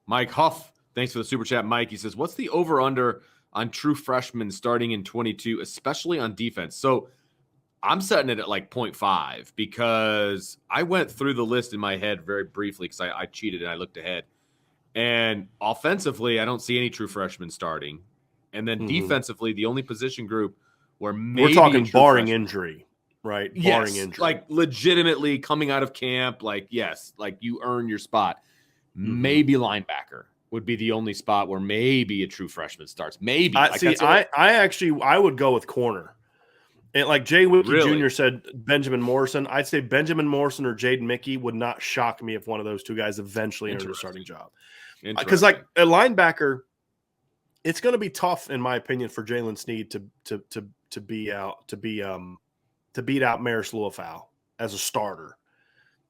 Mike Huff, thanks for the super chat, Mike. He says, what's the over-under on true freshmen starting in 22, especially on defense? So I'm setting it at like 0.5 because I went through the list in my head very briefly because I cheated and I looked ahead. And offensively, I don't see any true freshmen starting. And then defensively, the only position group where maybe we're talking barring freshman, injury, right? Yes, barring injury. Like legitimately coming out of camp, like, yes, like you earn your spot. Maybe linebacker would be the only spot where maybe a true freshman starts. Maybe. I would go with corner. And like Jay Wiki Jr. said, Benjamin Morrison. I'd say Benjamin Morrison or Jaden Mickey would not shock me if one of those two guys eventually entered a starting job. Because like a linebacker, it's going to be tough, in my opinion, for Jalen Sneed to beat out Maris Luafau as a starter.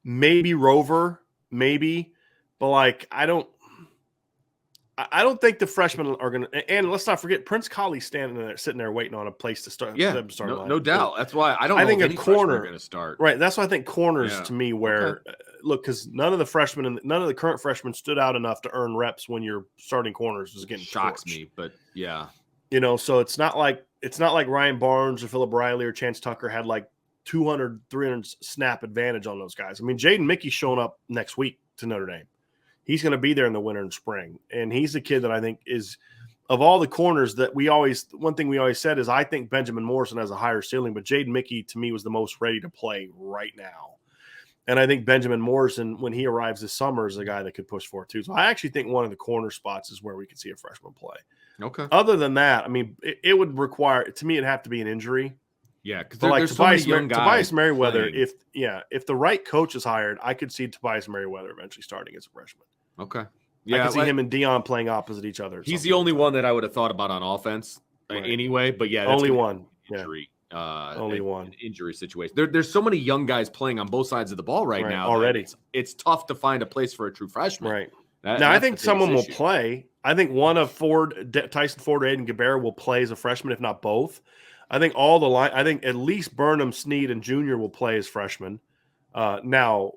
Maybe Rover, maybe, but like I don't think the freshmen are going to. And let's not forget, Prince Colley's sitting there waiting on a place to start. Yeah, no doubt. That's why I don't. I think a corner going to start. Right. That's why I think corners to me where look, because none of the freshmen and none of the current freshmen stood out enough to earn reps when your starting corners was getting shocks torched. me, but yeah, so it's not like Ryan Barnes or Phillip Riley or Chance Tucker had like 200, 300 snap advantage on those guys. I mean, Jaden Mickey's showing up next week to Notre Dame. He's going to be there in the winter and spring. And he's the kid that I think is, of all the corners that one thing we always said is I think Benjamin Morrison has a higher ceiling, but Jaden Mickey to me was the most ready to play right now. And I think Benjamin Morrison, when he arrives this summer, is a guy that could push for it too. So I actually think one of the corner spots is where we could see a freshman play. Okay. Other than that, I mean, it would require, to me, it'd have to be an injury. Yeah, because there's Tobias, so many Tobias Merriweather, if the right coach is hired, I could see Tobias Merriweather eventually starting as a freshman. Okay. Yeah, I can see him and Dion playing opposite each other. He's the only one that I would have thought about on offense anyway. But yeah, that's only one. Injury. Only one. An injury situation. There's so many young guys playing on both sides of the ball right now. Already. It's tough to find a place for a true freshman. Right. Now, I think someone will play. I think one of Tyson Ford or Aiden Guevara will play as a freshman, if not both. I think I think at least Burnham, Sneed, and Junior will play as freshmen. Now,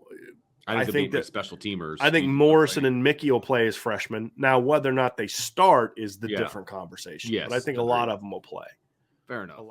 I think that special teamers. I think Morrison and Mickey will play as freshmen. Now, whether or not they start is the different conversation. Yes, but I think a lot of them will play. Fair enough.